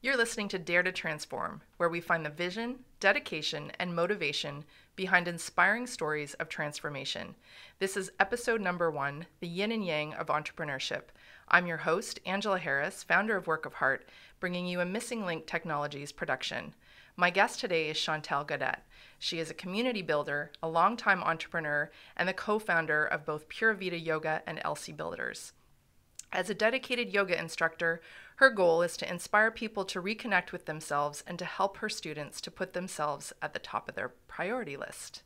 You're listening to Dare to Transform, where we find the vision, dedication, and motivation behind inspiring stories of transformation. This is episode number 1, the yin and yang of entrepreneurship. I'm your host, Angela Harris, founder of Work of Heart, bringing you a Missing Link Technologies production. My guest today is Chantal Gaudet. She is a community builder, a longtime entrepreneur, and the co-founder of both Purevita Yoga and Elsie Builders. As a dedicated yoga instructor, her goal is to inspire people to reconnect with themselves and to help her students to put themselves at the top of their priority list.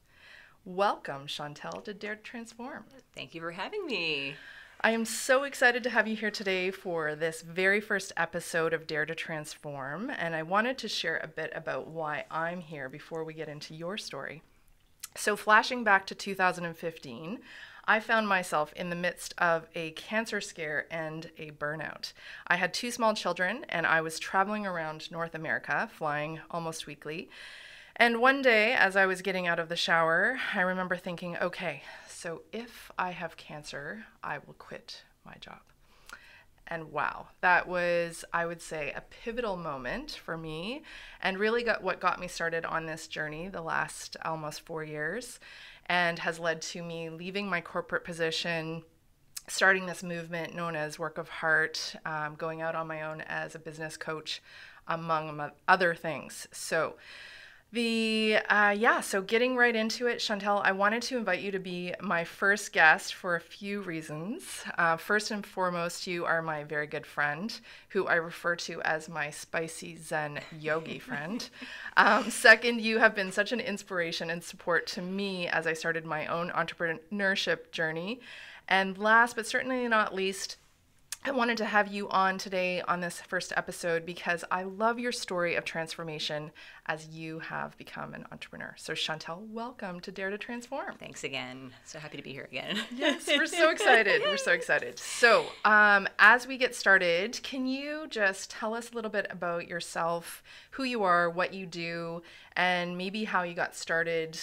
Welcome, Chantal, to Dare to Transform. Thank you for having me. I am so excited to have you here today for this very first episode of Dare to Transform, and I wanted to share a bit about why I'm here before we get into your story. So flashing back to 2015, I found myself in the midst of a cancer scare and a burnout. I had 2 small children, and I was traveling around North America, flying almost weekly. And one day, as I was getting out of the shower, I remember thinking, okay, so if I have cancer, I will quit my job. And wow, that was, I would say, a pivotal moment for me and really what got me started on this journey the last almost 4 years, and has led to me leaving my corporate position, starting this movement known as Work of Heart, going out on my own as a business coach, among other things. So so getting right into it, Chantal, I wanted to invite you to be my first guest for a few reasons. First and foremost, you are my very good friend, who I refer to as my spicy Zen yogi friend. Second, you have been such an inspiration and support to me as I started my own entrepreneurship journey. And last, but certainly not least, I wanted to have you on today on this first episode because I love your story of transformation as you have become an entrepreneur. So Chantal, welcome to Dare to Transform. Thanks again. So happy to be here again. Yes, we're so excited. We're so excited. So as we get started, can you just tell us a little bit about yourself, who you are, what you do, and maybe how you got started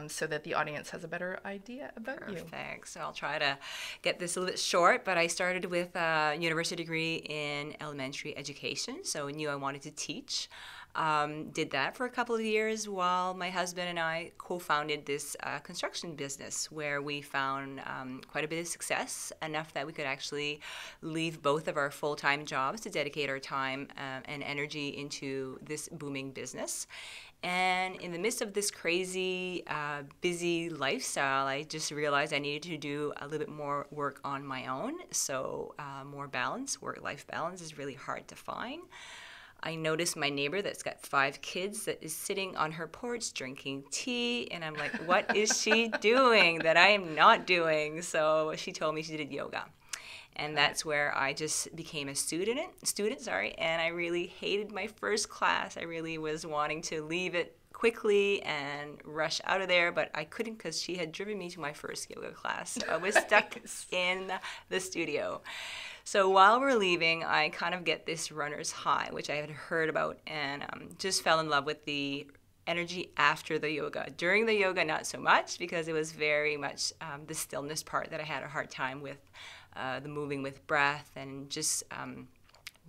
so that the audience has a better idea about you? Perfect. So I'll try to get this a little bit short, but I started with a university degree in elementary education, so I knew I wanted to teach. Did that for a couple of years while my husband and I co-founded this construction business where we found quite a bit of success, enough that we could actually leave both of our full-time jobs to dedicate our time and energy into this booming business. And in the midst of this crazy, busy lifestyle, I just realized I needed to do a little bit more work on my own. So more balance, work-life balance is really hard to find. I noticed my neighbor that's got 5 kids that is sitting on her porch drinking tea, and I'm like, what is she doing that I am not doing? So she told me she did yoga. And that's where I just became a student, and I really hated my first class. I really was wanting to leave it quickly and rush out of there, but I couldn't because she had driven me to my first yoga class. So I was stuck in the studio. So while we're leaving, I kind of get this runner's high, which I had heard about, and just fell in love with the energy after the yoga. During the yoga, not so much, because it was very much the stillness part that I had a hard time with, the moving with breath and just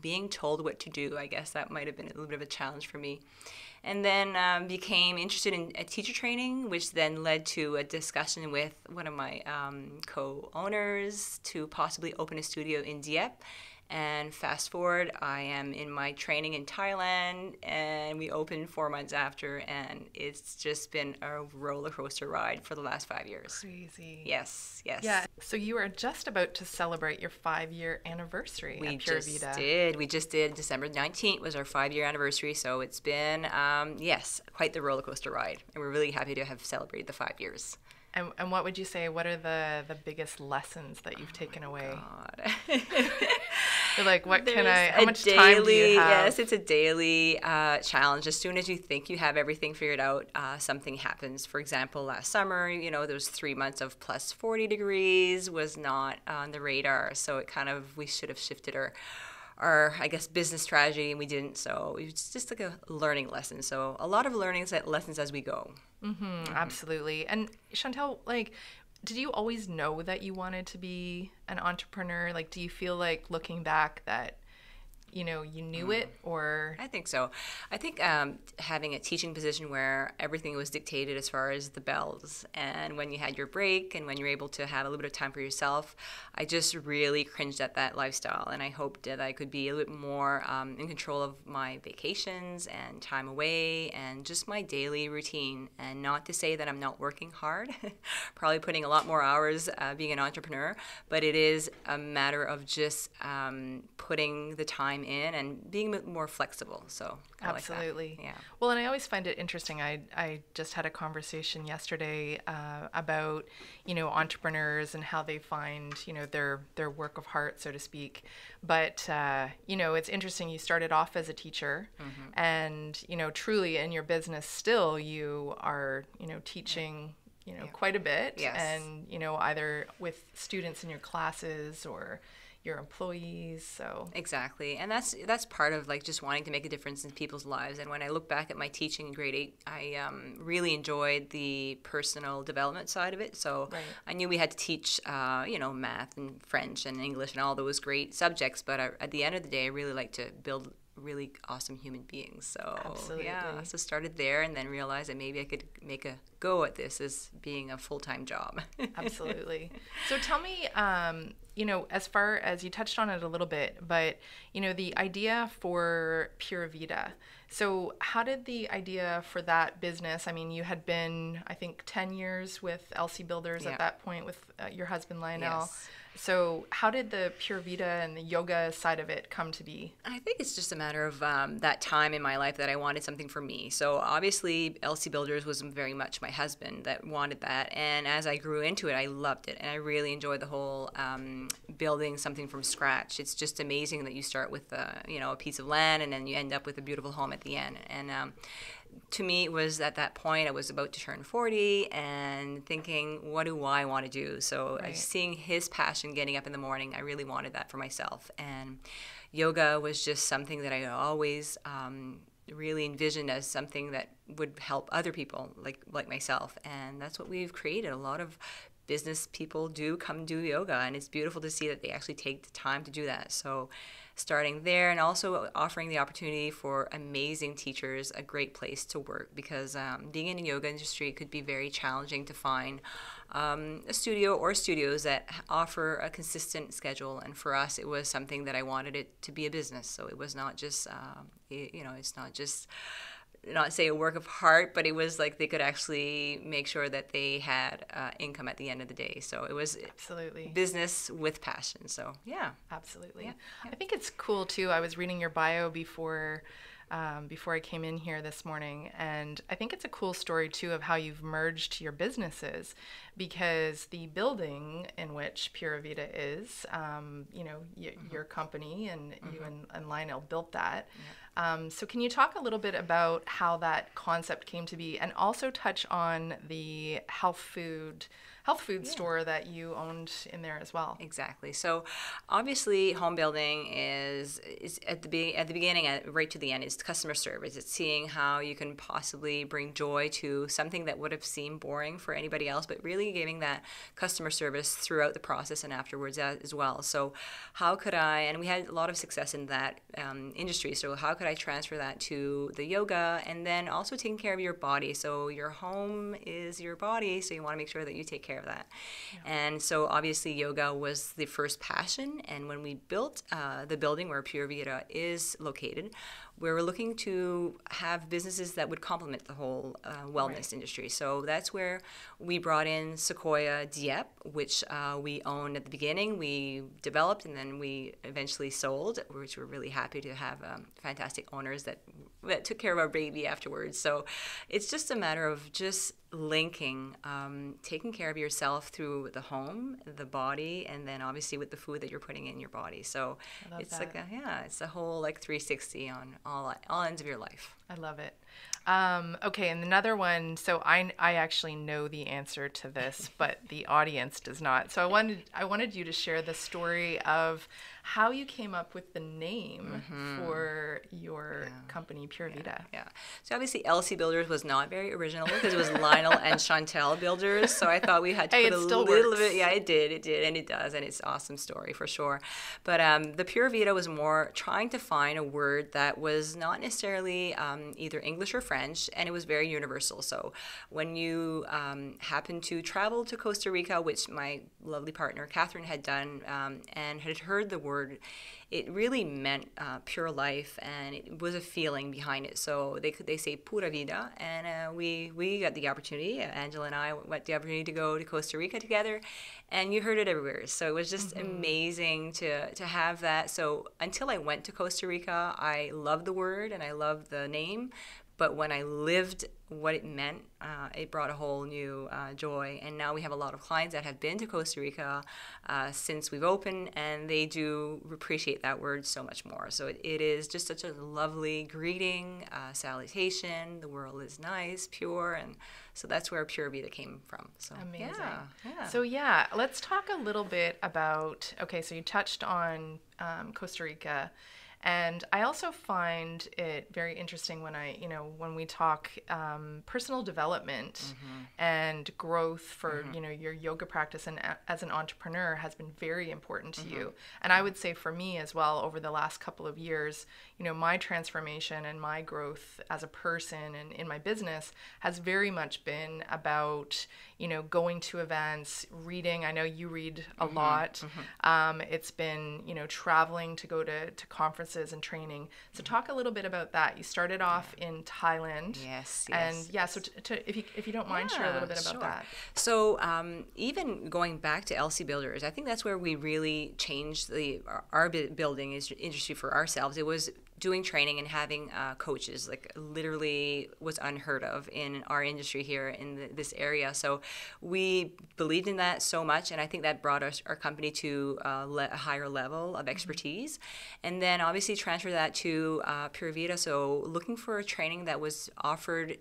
being told what to do. I guess that might have been a little bit of a challenge for me. And then became interested in teacher training, which then led to a discussion with one of my co-owners to possibly open a studio in Dieppe. And fast forward, I am in my training in Thailand, and we opened 4 months after, and it's just been a roller coaster ride for the last 5 years. Crazy. Yes. Yeah. So you are just about to celebrate your 5-year anniversary at Purevita. We just did. December 19th was our 5-year anniversary, so it's been, quite the roller coaster ride. And we're really happy to have celebrated the 5 years. And what would you say, what are the biggest lessons that you've taken away? God. You're like, how much time do you have? Yes, it's a daily challenge. As soon as you think you have everything figured out, something happens. For example, last summer, there was 3 months of plus 40 degrees, was not on the radar. So we should have shifted our business strategy, and we didn't. So it was just like a learning lesson. So a lot of lessons as we go. Mm-hmm. Absolutely. And Chantal, did you always know that you wanted to be an entrepreneur? Do you feel like looking back that you know, you knew it, or? I think so. I think having a teaching position where everything was dictated as far as the bells, and when you had your break and when you're able to have a little bit of time for yourself, I just really cringed at that lifestyle, and I hoped that I could be a little bit more in control of my vacations and time away and just my daily routine. And not to say that I'm not working hard, probably putting a lot more hours being an entrepreneur, but it is a matter of just putting the time in and being a bit more flexible. So Absolutely. Like that. Yeah. Well, and I always find it interesting. I just had a conversation yesterday about, you know, entrepreneurs and how they find, you know, their work of heart, so to speak. But, you know, it's interesting. You started off as a teacher and, you know, truly in your business still you are, you know, teaching, you know, quite a bit. Yes. And, you know, either with students in your classes or your employees. So exactly, and that's part of like just wanting to make a difference in people's lives. And when I look back at my teaching in grade 8, I really enjoyed the personal development side of it. So I knew we had to teach you know, math and French and English and all those great subjects, but at the end of the day I really like to build really awesome human beings. So Absolutely. yeah, so started there and then realized that maybe I could make a go at this as being a full-time job. Absolutely. So tell me, you know, as far as you touched on it a little bit, but, you know, the idea for Purevita. So how did the idea for that business, I mean, you had been, I think, 10 years with LC Builders at that point with your husband, Lionel. Yes. So how did the Purevita and the yoga side of it come to be? I think it's just a matter of that time in my life that I wanted something for me. So obviously LC Builders was very much my husband that wanted that. And as I grew into it, I loved it. And I really enjoyed the whole building something from scratch. It's just amazing that you start with you know, a piece of land and then you end up with a beautiful home at the end. And to me, it was at that point I was about to turn 40 and thinking, what do I want to do? So seeing his passion getting up in the morning, I really wanted that for myself. And yoga was just something that I always really envisioned as something that would help other people like myself. And that's what we've created. A lot of business people come do yoga, and it's beautiful to see that they actually take the time to do that. So starting there, and also offering the opportunity for amazing teachers, a great place to work, because being in the yoga industry could be very challenging to find a studio or studios that offer a consistent schedule. And for us, it was something that I wanted it to be a business. So it was not just, you know, it's not just, not say a work of heart, but it was like they could actually make sure that they had income at the end of the day. So it was Absolutely. business with passion. So yeah. Absolutely. Yeah. I think it's cool too. I was reading your bio before I came in here this morning, and I think it's a cool story too of how you've merged your businesses, because the building in which Purevita is, you know, your company and you and Lionel built that. So can you talk a little bit about how that concept came to be, and also touch on the health food store that you owned in there as well? Exactly. So obviously home building is at the beginning, right to the end, is customer service. It's seeing how you can possibly bring joy to something that would have seemed boring for anybody else, but really giving that customer service throughout the process and afterwards as well. So how could I, and we had a lot of success in that industry, so how could I transfer that to the yoga, and then also taking care of your body? So your home is your body, so you want to make sure that you take care of that. And so obviously yoga was the first passion, and when we built the building where Purevita is located, we were looking to have businesses that would complement the whole wellness industry. So that's where we brought in Sequoia Dieppe, which we owned at the beginning. We developed and then we eventually sold, which we're really happy to have fantastic owners that took care of our baby afterwards. So it's just a matter of just linking, taking care of yourself through the home, the body, and then obviously with the food that you're putting in your body. So it's like it's a whole like 360 on all ends of your life. I love it. Okay, and another one. So I actually know the answer to this, but the audience does not. So I wanted you to share the story of how you came up with the name for your company, Purevita. Yeah. So obviously LC Builders was not very original because it was Lionel and Chantal Builders. So I thought we had to put a little bit. Yeah, it did, and it does, and it's an awesome story for sure. But the Purevita was more trying to find a word that was not necessarily either English or French, and it was very universal. So when you happen to travel to Costa Rica, which my lovely partner Catherine had done, and had heard the word, it really meant pure life, and it was a feeling behind it. So they say Pura Vida, and we got the opportunity. Angela and I got the opportunity to go to Costa Rica together, and you heard it everywhere. So it was just amazing to have that. So until I went to Costa Rica, I loved the word and I loved the name. But when I lived what it meant, it brought a whole new joy. And now we have a lot of clients that have been to Costa Rica since we've opened, and they do appreciate that word so much more. So it is just such a lovely greeting, salutation. The world is nice, pure, and so that's where Purevita came from. So amazing. Yeah. So let's talk a little bit about. Okay, so you touched on Costa Rica. And I also find it very interesting when we talk personal development and growth for, your yoga practice and as an entrepreneur has been very important to you. And I would say for me as well, over the last couple of years, my transformation and my growth as a person and in my business has very much been about, going to events, reading. I know you read a lot. It's been, traveling to go to conferences and training. So talk a little bit about that. You started off in Thailand. Yes. And so if you don't mind, share a little bit about that. So even going back to LC Builders, I think that's where we really changed our building industry for ourselves. It was doing training and having coaches, like literally was unheard of in our industry here in this area. So we believed in that so much, and I think that brought our company to a higher level of expertise. And then obviously transfer that to Purevita. So looking for a training that was offered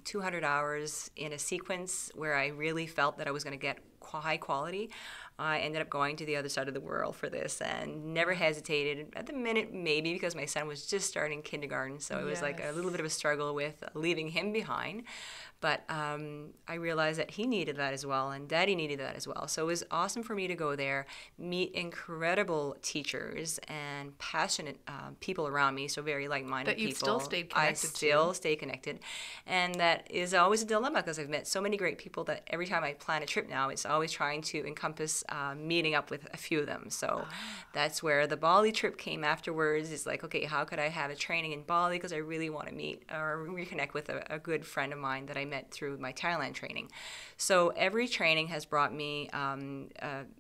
200 hours in a sequence where I really felt that I was going to get high quality. I ended up going to the other side of the world for this and never hesitated. At the minute, maybe because my son was just starting kindergarten, so it was like a little bit of a struggle with leaving him behind. But I realized that he needed that as well, and Daddy needed that as well. So it was awesome for me to go there, meet incredible teachers and passionate people around me, so very like-minded people. That you still stayed connected I still stay connected. And that is always a dilemma because I've met so many great people that every time I plan a trip now, it's always trying to encompass meeting up with a few of them. So that's where the Bali trip came afterwards. It's like, okay, how could I have a training in Bali because I really want to meet or reconnect with a good friend of mine that I met through my Thailand training. So every training has brought me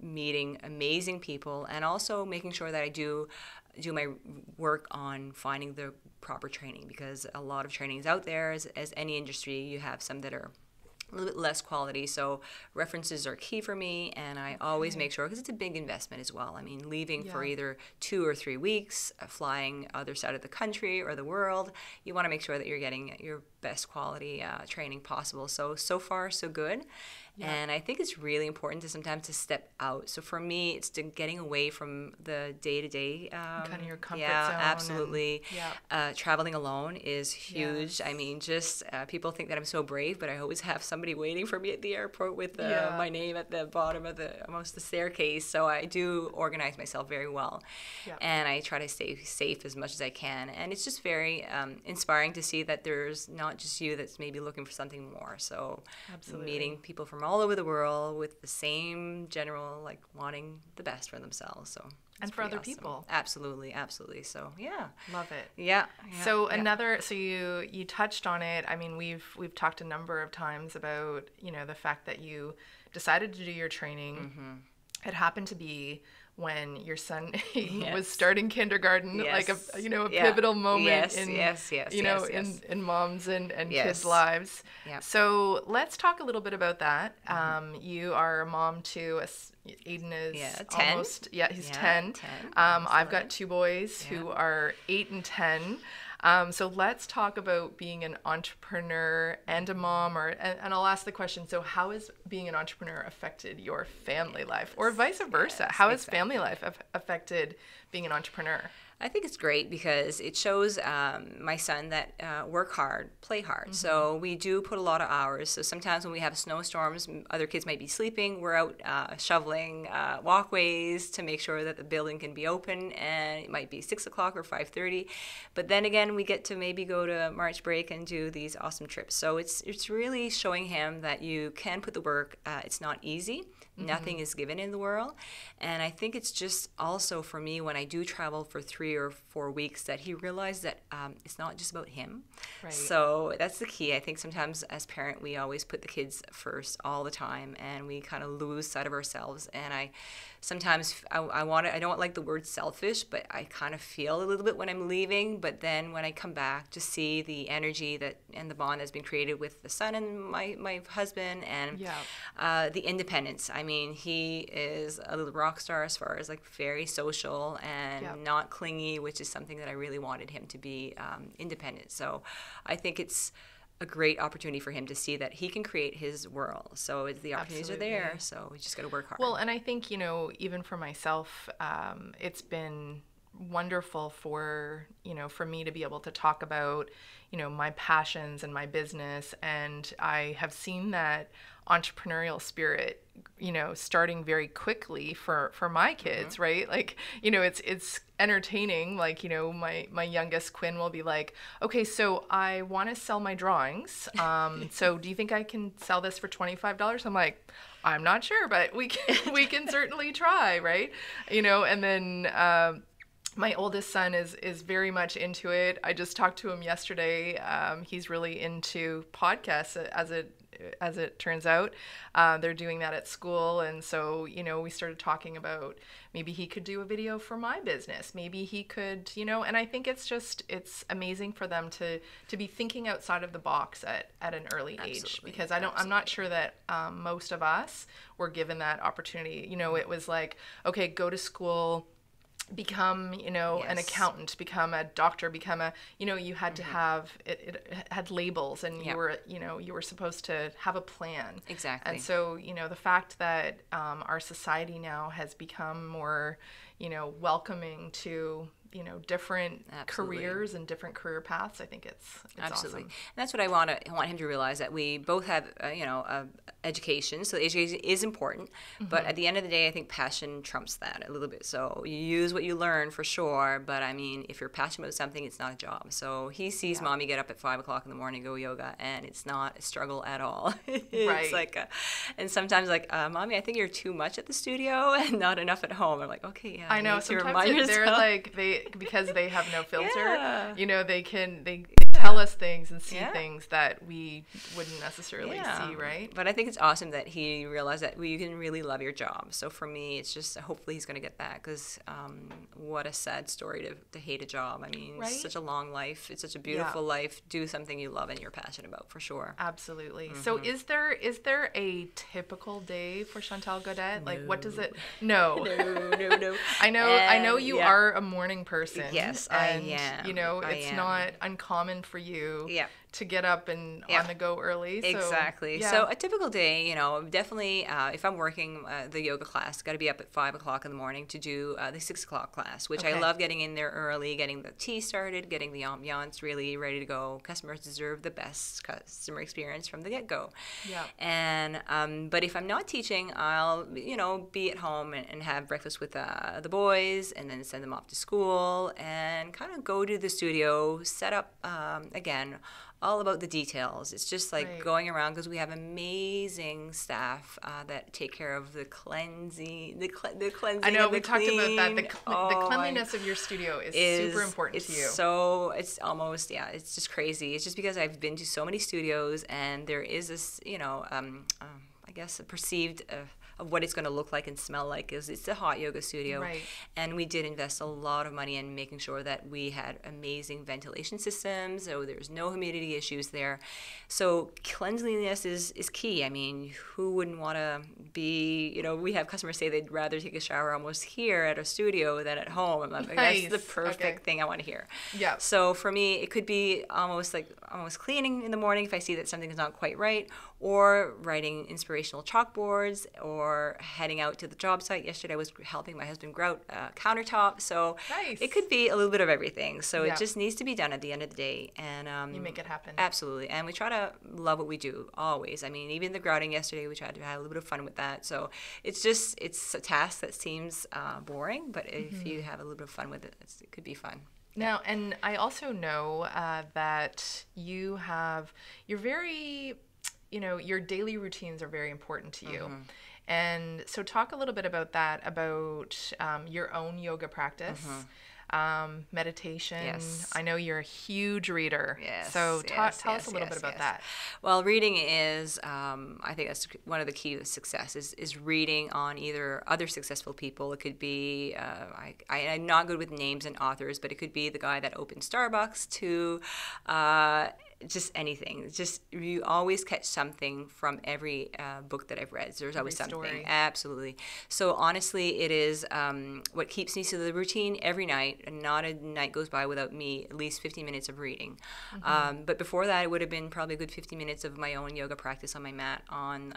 meeting amazing people and also making sure that I do my work on finding the proper training, because a lot of training is out there. As any industry, you have some that are a little bit less quality, so references are key for me, and I always make sure, because it's a big investment as well. I mean, leaving for either 2 or 3 weeks, flying other side of the country or the world, you want to make sure that you're getting your best quality training possible. So far, so good. Yeah. And I think it's really important to sometimes to step out. So for me, it's getting away from the day-to-day. Kind of your comfort zone. Yeah, absolutely. Traveling alone is huge. Yes. I mean, just people think that I'm so brave, but I always have somebody waiting for me at the airport with my name at the bottom of almost the staircase. So I do organize myself very well. Yeah. And I try to stay safe as much as I can. And it's just very inspiring to see that there's not just you that's maybe looking for something more. So meeting people from all over the world with the same general, like, wanting the best for themselves. So and for other people. Absolutely. So love it. Yeah. So you touched on it. I mean, we've talked a number of times about the fact that you decided to do your training. It happened to be when your son was starting kindergarten, like a pivotal moment in moms and kids' lives. Yeah. So let's talk a little bit about that. You are a mom to Aiden is 10. Almost he's 10. I've got 2 boys who are 8 and 10. So let's talk about being an entrepreneur and a mom, and I'll ask the question, so how has being an entrepreneur affected your family life, or vice versa? How has family life affected being an entrepreneur? I think it's great because it shows my son that work hard, play hard. Mm-hmm. So we do put a lot of hours. So sometimes when we have snowstorms, other kids might be sleeping. We're out shoveling walkways to make sure that the building can be open, and it might be 6 o'clock or 5:30. But then again, we get to maybe go to March break and do these awesome trips. So it's really showing him that you can put the work. It's not easy. Mm-hmm. Nothing is given in the world. And I think it's just also for me when I do travel for 3 or 4 weeks that he realized that it's not just about him. Right. So that's the key. I think sometimes as parent we always put the kids first all the time, and we kind of lose sight of ourselves. And I don't like the word selfish, but I kind of feel a little bit when I'm leaving. But then when I come back to see the energy that and the bond that's been created with the son and my husband, and the independence. I mean, he is a little rock star as far as like very social and not clingy, which is something that I really wanted him to be, independent. So I think it's a great opportunity for him to see that he can create his world. So the opportunities are there. So we just got to work hard. Well, and I think, even for myself, it's been wonderful for me to be able to talk about, my passions and my business. And I have seen that entrepreneurial spirit, starting very quickly for my kids, mm-hmm. right? Like, it's entertaining. Like, my youngest Quinn will be like, okay, so I want to sell my drawings. So do you think I can sell this for $25? I'm like, I'm not sure, but we can certainly try, right? And then, my oldest son is very much into it. I just talked to him yesterday. He's really into podcasts, as it turns out. They're doing that at school. And so, we started talking about maybe he could do a video for my business. Maybe he could, and I think it's amazing for them to be thinking outside of the box at an early age, because I'm not sure that most of us were given that opportunity. It was like, okay, go to school, become, an accountant, become a doctor, become a, you had to have, it had labels, and you were supposed to have a plan. Exactly. And so, the fact that our society now has become more, welcoming to, different careers and different career paths, I think it's absolutely awesome. And that's what I want him to realize, that we both have education, so education is important, mm-hmm. but at the end of the day I think passion trumps that a little bit. So you use what you learn for sure, but I mean, if you're passionate about something, it's not a job. So he sees mommy get up at 5 o'clock in the morning, go yoga, and it's not a struggle at all. It's right. like and sometimes like, mommy, I think you're too much at the studio and not enough at home. I'm like, okay, yeah, I know. Sometimes they're like, because they have no filter, they tell us things and see things that we wouldn't necessarily see, right? But I think it's awesome that he realized that you can really love your job. So for me, it's just hopefully he's going to get that, because what a sad story to hate a job. I mean, right? It's such a long life. It's such a beautiful life. Do something you love and you're passionate about, for sure. Absolutely. Mm-hmm. So is there a typical day for Chantal Gaudet? No. Like, what does it? No. No. I know you are a morning person. Yes, and, I am. It's not uncommon for you to get up and on the go early. So, exactly. Yeah. So a typical day, definitely if I'm working the yoga class, got to be up at 5 o'clock in the morning to do the 6 o'clock class, which I love, getting in there early, getting the tea started, getting the ambiance really ready to go. Customers deserve the best customer experience from the get-go. Yeah. And but if I'm not teaching, I'll be at home and have breakfast with the boys, and then send them off to school, and kind of go to the studio, set up again, all about the details. It's just like going around, because we have amazing staff that take care of the cleansing. The cleansing. I know, we talked about that. The cleanliness of your studio is super important to you. So it's almost, it's just crazy. It's just because I've been to so many studios, and there is this, I guess a perceived what it's going to look like and smell like, because it's a hot yoga studio. Right. And we did invest a lot of money in making sure that we had amazing ventilation systems, so there's no humidity issues there. So cleanliness is key. I mean, who wouldn't want to be, we have customers say they'd rather take a shower almost here at a studio than at home. I'm like, Nice. that's the perfect thing I want to hear. Yeah. So for me, it could be almost cleaning in the morning if I see that something is not quite right, or writing inspirational chalkboards, or heading out to the job site. Yesterday I was helping my husband grout countertop. So Nice. it could be a little bit of everything. So Yeah. it just needs to be done at the end of the day. And You make it happen. Absolutely. And we try to love what we do always. I mean, even the grouting yesterday, we tried to have a little bit of fun with that. So it's a task that seems boring, but if you have a little bit of fun with it, it could be fun. Now, and I also know that you're very, your daily routines are very important to you. And so talk a little bit about that, about your own yoga practice, meditation. Yes. I know you're a huge reader. Yes, So tell us a little bit yes, about yes. that. Well, reading is, I think that's one of the keys to success, is reading on either other successful people. It could be, I'm not good with names and authors, but it could be the guy that opened Starbucks to just anything. Just, you always catch something from every book that I've read. There's always Every something. story. Absolutely. So honestly, it is what keeps me to the routine every night. And not a night goes by without me at least 15 minutes of reading. But before that, it would have been probably a good 15 minutes of my own yoga practice on my mat, on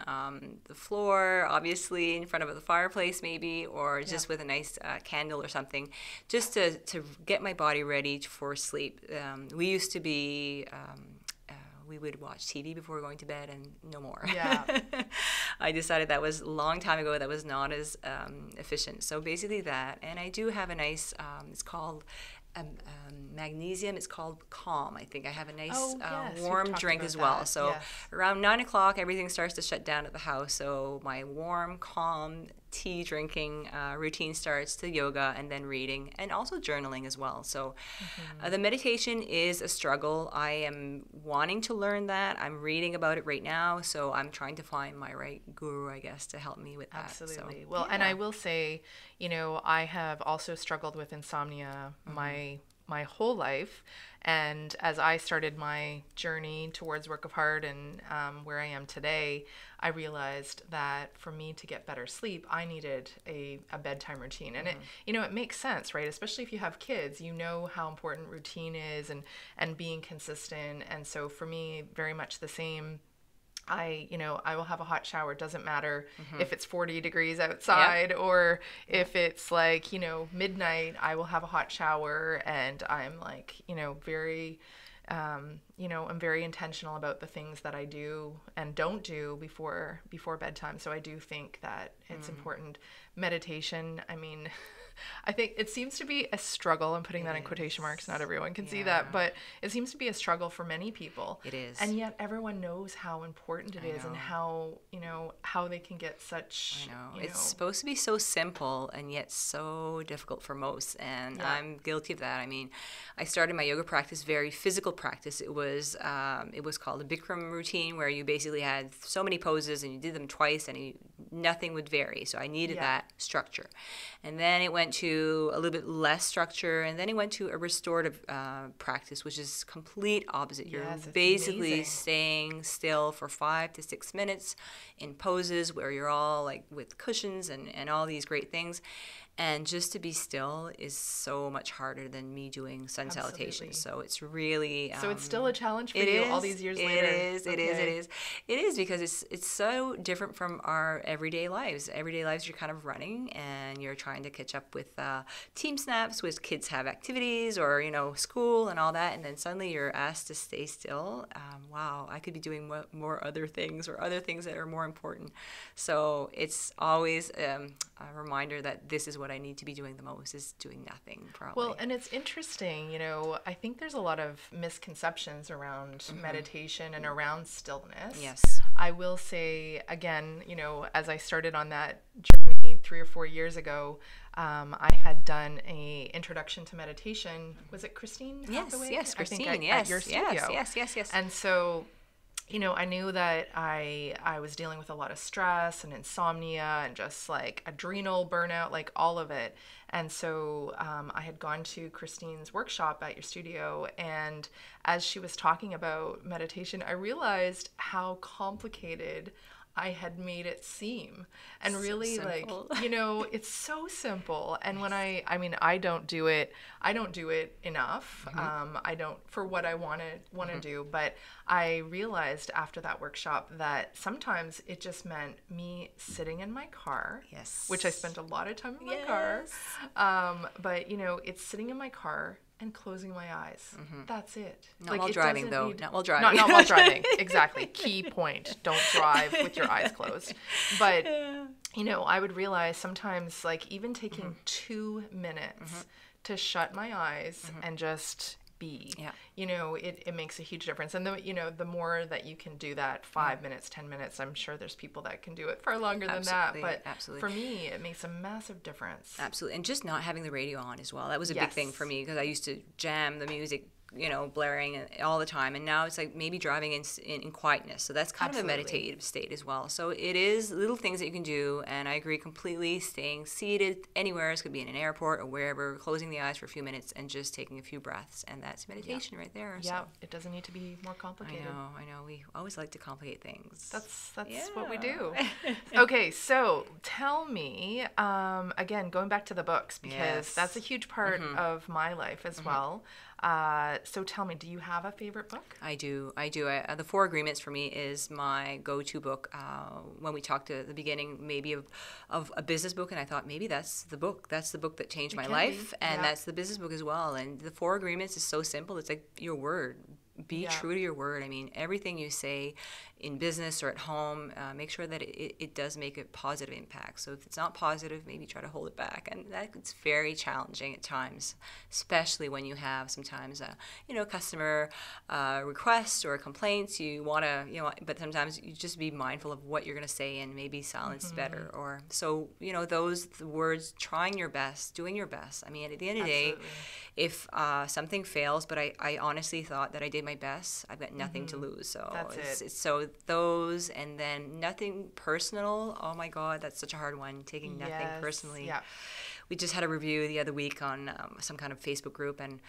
the floor, obviously in front of the fireplace maybe, or just with a nice candle or something, just to get my body ready for sleep. We used to be... we would watch TV before going to bed, and no more. Yeah. I decided that was a long time ago. That was not as efficient. So basically that, and I do have a nice, it's called magnesium. It's called Calm. I think I have a nice warm drink as well. That. So Yes. around 9 o'clock, everything starts to shut down at the house. So my warm, calm tea drinking routine starts, to yoga, and then reading, and also journaling as well. So the meditation is a struggle. I am wanting to learn that. I'm reading about it right now. So I'm trying to find my right guru, I guess, to help me with that. Absolutely. So, Well, and I will say, I have also struggled with insomnia my whole life. And as I started my journey towards Work of Heart and where I am today, I realized that for me to get better sleep, I needed a bedtime routine. And it makes sense, right? Especially if you have kids, you know how important routine is and being consistent. And so for me, very much the same. I will have a hot shower. It doesn't matter if it's 40 degrees outside or if it's like, midnight, I will have a hot shower, and I'm like, very, I'm very intentional about the things that I do and don't do before bedtime. So I do think that it's important. Meditation, I mean, I think it seems to be a struggle. I'm putting that in quotation marks. Not everyone can see that, but it seems to be a struggle for many people. It is. And yet everyone knows how important it is and how, how they can get such, It's supposed to be so simple and yet so difficult for most. And I'm guilty of that. I mean, I started my yoga practice, very physical practice. It was called a Bikram routine, where you basically had so many poses and you did them twice and nothing would vary. So I needed that structure. And then it went to a little bit less structure, and then it went to a restorative practice, which is complete opposite. You're basically amazing. Staying still for 5 to 6 minutes in poses where you're all like with cushions and all these great things. And just to be still is so much harder than me doing sun salutation. So it's really... so it's still a challenge for you all these years later. It is because it's so different from our everyday lives. Everyday lives, you're kind of running and you're trying to catch up with team snaps, with kids have activities or, school and all that. And then suddenly you're asked to stay still. Wow, I could be doing more other things, or other things that are more important. So it's always a reminder that this is what I need to be doing the most, is doing nothing, probably. Well, and it's interesting, I think there's a lot of misconceptions around meditation and around stillness. Yes. I will say, again, as I started on that journey 3 or 4 years ago, I had done a introduction to meditation. Was it Christine Hathaway? Yes, Christine. I think at your studio. Yes. And so you know, I knew that I was dealing with a lot of stress and insomnia and just like adrenal burnout, like all of it. And so I had gone to Christine's workshop at your studio, and as she was talking about meditation, I realized how complicated I had made it seem. And So really, like, simple. you know, it's so simple. And when I mean, I don't do it enough. I don't, for what I want to do. But I realized after that workshop that sometimes it just meant me sitting in my car, Yes. which I spent a lot of time in my car. But you know, it's sitting in my car and closing my eyes. That's it. Not while driving, though. Not while Not, driving. not while driving. Exactly. Key point. Don't drive with your eyes closed. But, you know, I would realize sometimes, like, even taking 2 minutes to shut my eyes and just be, Yeah. you know, it makes a huge difference. And the, you know, the more that you can do that, 5 minutes, 10 minutes, I'm sure there's people that can do it far longer than that. But Absolutely. for me, it makes a massive difference. Absolutely. And just not having the radio on as well. That was a big thing Yes. for me, because I used to jam the music, you know, blaring all the time. And now it's like maybe driving in quietness. So that's kind Absolutely. of a meditative state as well. So it is little things that you can do. And I agree completely. Staying seated anywhere, it could be in an airport or wherever, closing the eyes for a few minutes and just taking a few breaths. And that's meditation right there. Yeah, So. it doesn't need to be more complicated. I know. We always like to complicate things. That's what we do. Okay, so tell me, again, going back to the books, because Yes. that's a huge part of my life as well. So tell me, do you have a favorite book? I do. The Four Agreements for me is my go-to book. When we talked at the beginning, maybe of a business book, and I thought maybe that's the book. That's the book that changed my can life, be, and yeah. that's the business book as well. And the Four Agreements is so simple. It's like your word. Be Yeah. true to your word. I mean, everything you say in business or at home, make sure that it does make a positive impact. So if it's not positive, maybe try to hold it back. And that's very challenging at times, especially when you have sometimes, customer requests or complaints. You want to, but sometimes you just be mindful of what you're going to say, and maybe silence is better. Or so, the words, trying your best, doing your best. I mean, at the end of the day, if something fails, but I honestly thought that I did my best, I've got nothing to lose. So it's so those, and then nothing personal. Oh my God, that's such a hard one. Taking nothing personally. Yeah. We just had a review the other week on some kind of Facebook group, and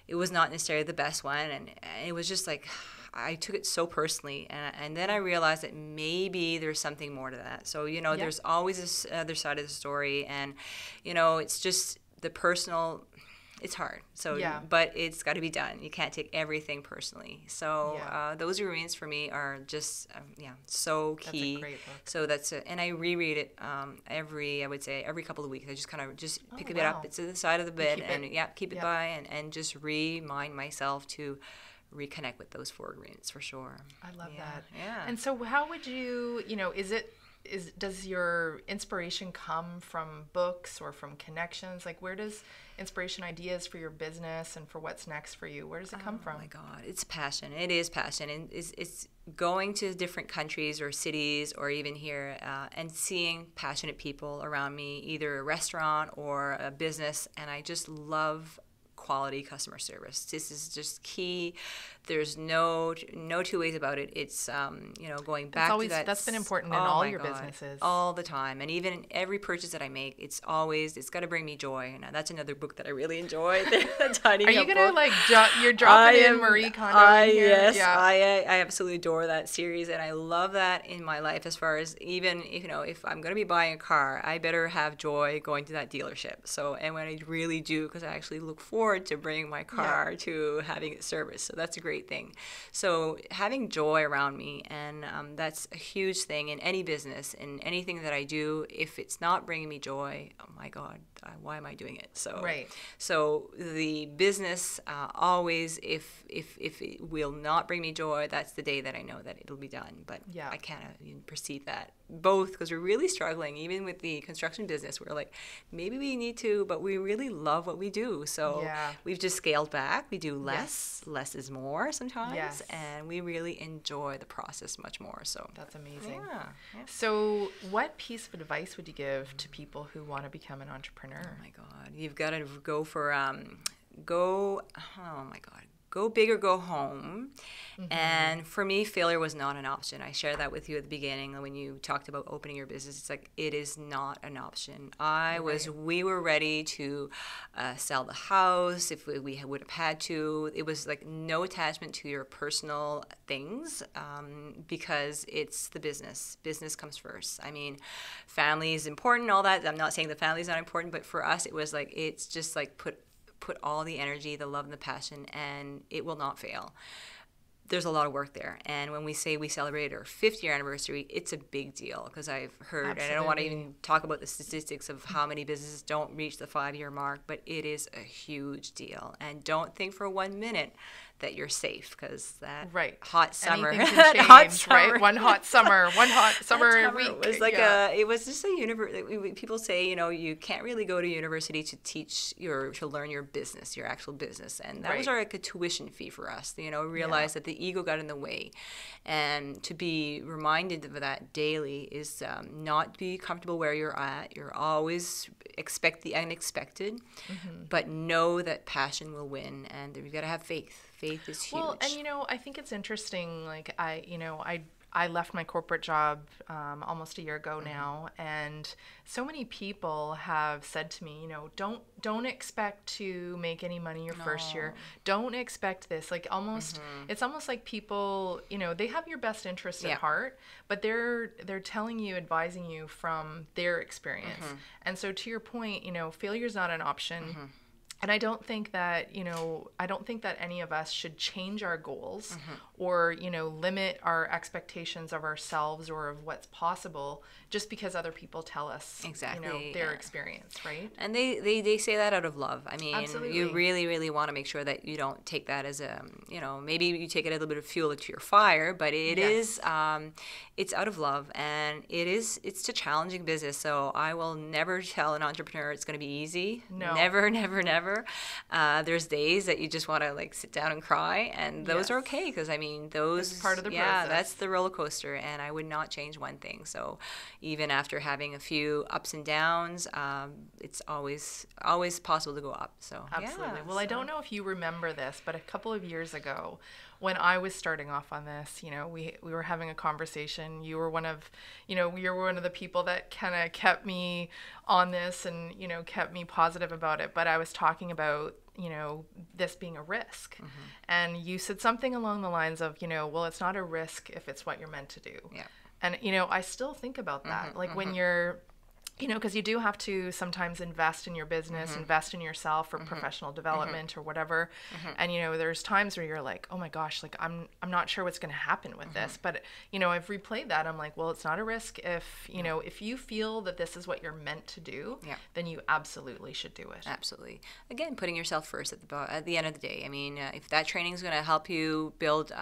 it was not necessarily the best one, and it was just like I took it so personally, and then I realized that maybe there's something more to that. So there's always this other side of the story, and it's just the personal. It's hard. So, but it's got to be done. You can't take everything personally. So those agreements for me are just, so key. That's a great book. So that's it. And I reread it every couple of weeks. I just kind of pick it up. It's at the side of the bed keep it by and just remind myself to reconnect with those four agreements for sure. I love that. Yeah. And so how would you, does your inspiration come from books or from connections? Like, where does inspiration, ideas for your business and for what's next for you, where does it come from? Oh my God, it's passion. It is passion, and it's going to different countries or cities or even here and seeing passionate people around me, either a restaurant or a business, and I just love quality customer service. This is just key. There's no two ways about it. It's going back to that. That's been important in all your businesses all the time, and even in every purchase that I make, it's got to bring me joy. Now that's another book that I really enjoy. Are you gonna you're dropping in Marie Kondo in here? Yes, I absolutely adore that series, and I love that in my life. As far as even if I'm gonna be buying a car, I better have joy going to that dealership. So, and when I really do, because I actually look forward to bringing my car to having it serviced. So that's a great thing. So having joy around me, and that's a huge thing in any business, in anything that I do. If it's not bringing me joy, oh my God, why am I doing it? So the business always, if it will not bring me joy, that's the day that I know that it'll be done. But I can't even perceive that. Both, because we're really struggling, even with the construction business. We're like, maybe we need to, but we really love what we do. So we've just scaled back. We do less. Less is more sometimes. And we really enjoy the process much more. So that's amazing. Yeah. So what piece of advice would you give to people who want to become an entrepreneur? Oh my God. You've got to go go big or go home. And for me, failure was not an option. I shared that with you at the beginning when you talked about opening your business. It's like, it is not an option. We were ready to sell the house if we would have had to. It was like no attachment to your personal things, because it's the business. Business comes first. I mean, family is important, all that. I'm not saying the family is not important, but for us, it was like, it's just like put all the energy, the love, and the passion, and it will not fail. There's a lot of work there. And when we say we celebrated our 5th-year anniversary, it's a big deal, because I've heard, and I don't want to even talk about the statistics of how many businesses don't reach the 5-year mark, but it is a huge deal. And don't think for 1 minute that you're safe, because that hot summer, Anything can change, hot summer, right? One hot summer week. It was like it was just a university. People say, you can't really go to university to to learn your business, your actual business, and that was like a tuition fee for us. Realize that the ego got in the way, and to be reminded of that daily is not be comfortable where you're at. You're always expect the unexpected, but know that passion will win, and you've got to have faith. Faith is huge. Well, and I think it's interesting. Like I left my corporate job almost a year ago now, and so many people have said to me, don't expect to make any money your first year. Don't expect this. Like it's almost like people, they have your best interest at heart, but they're telling you, advising you from their experience. And so to your point, failure is not an option. And I don't think that, any of us should change our goals or, limit our expectations of ourselves or of what's possible just because other people tell us, their experience, right? And they say that out of love. I mean, Absolutely. You really, really want to make sure that you don't take that as a, maybe you take it a little bit of fuel to your fire, but it is, it's out of love, and it's a challenging business. So I will never tell an entrepreneur it's going to be easy. No. Never, never, never. There's days that you just want to sit down and cry, and those are okay, because that's part of the process. That's the roller coaster, and I would not change one thing. So even after having a few ups and downs, it's always possible to go up. So absolutely. Well, I don't know if you remember this, but a couple of years ago, when I was starting off on this, we were having a conversation. You were one of the people that kind of kept me on this and, kept me positive about it. But I was talking about, this being a risk. And you said something along the lines of, well, it's not a risk if it's what you're meant to do. Yeah. And, I still think about that. When you're, because you do have to sometimes invest in your business, invest in yourself for professional development or whatever. And, there's times where you're like, oh my gosh, I'm not sure what's going to happen with this. But, I've replayed that. I'm like, well, it's not a risk if, if you feel that this is what you're meant to do, then you absolutely should do it. Absolutely. Again, putting yourself first at the end of the day. I mean, if that training is going to help you build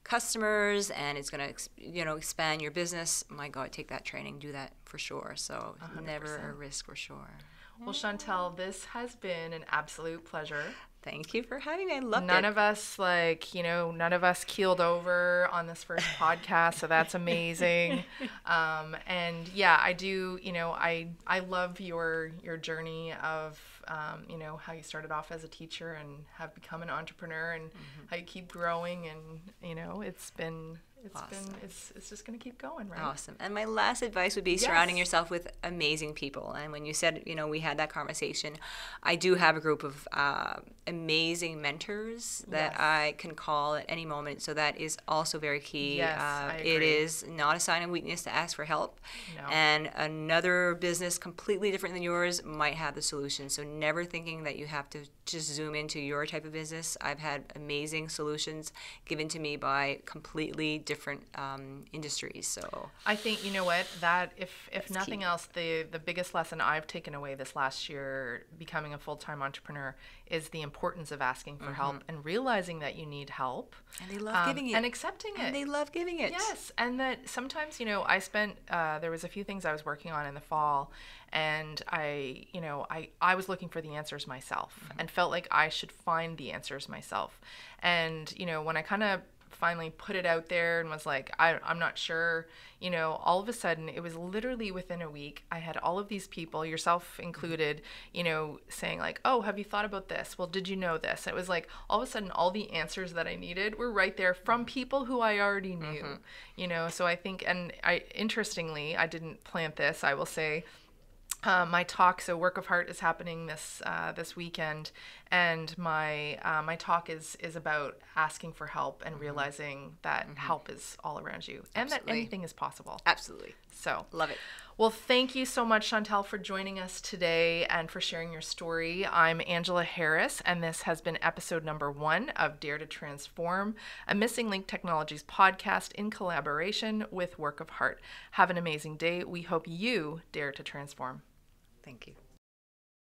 customers and it's going to, expand your business, my God, take that training, do that for sure. So 100%. Never a risk for sure. Well, Chantal, this has been an absolute pleasure. Thank you for having me. I loved it. None of us keeled over on this first podcast, so that's amazing. And yeah, I do, I love your journey of, how you started off as a teacher and have become an entrepreneur, and how you keep growing, and, it's awesome. It's just going to keep going, right? Awesome. And my last advice would be surrounding yourself with amazing people. And when you said, we had that conversation, I do have a group of amazing mentors that I can call at any moment. So that is also very key. Yes, I agree. It is not a sign of weakness to ask for help. No. And another business completely different than yours might have the solution. So never thinking that you have to just zoom into your type of business. I've had amazing solutions given to me by completely different industries. So I think, you know what, that if nothing key. Else, the biggest lesson I've taken away this last year becoming a full-time entrepreneur is the importance of asking for help and realizing that you need help. And they love giving it. And accepting it. And they love giving it. Yes. And that sometimes, I spent, there was a few things I was working on in the fall, and I was looking for the answers myself and felt like I should find the answers myself. And, when I kind of finally put it out there and was like, I'm not sure, all of a sudden, it was literally within a week, I had all of these people, yourself included, saying like, oh, have you thought about this? Well, did you know this? It was like, all of a sudden, all the answers that I needed were right there from people who I already knew, so I think, and interestingly, I didn't plant this, I will say, my talk, so Work of Heart, is happening this weekend, and my talk is about asking for help and realizing that help is all around you, and that anything is possible. Absolutely. So love it. Well, thank you so much, Chantal, for joining us today and for sharing your story. I'm Angela Harris, and this has been episode number 1 of Dare to Transform, a Missing Link Technologies podcast in collaboration with Work of Heart. Have an amazing day. We hope you dare to transform. Thank you.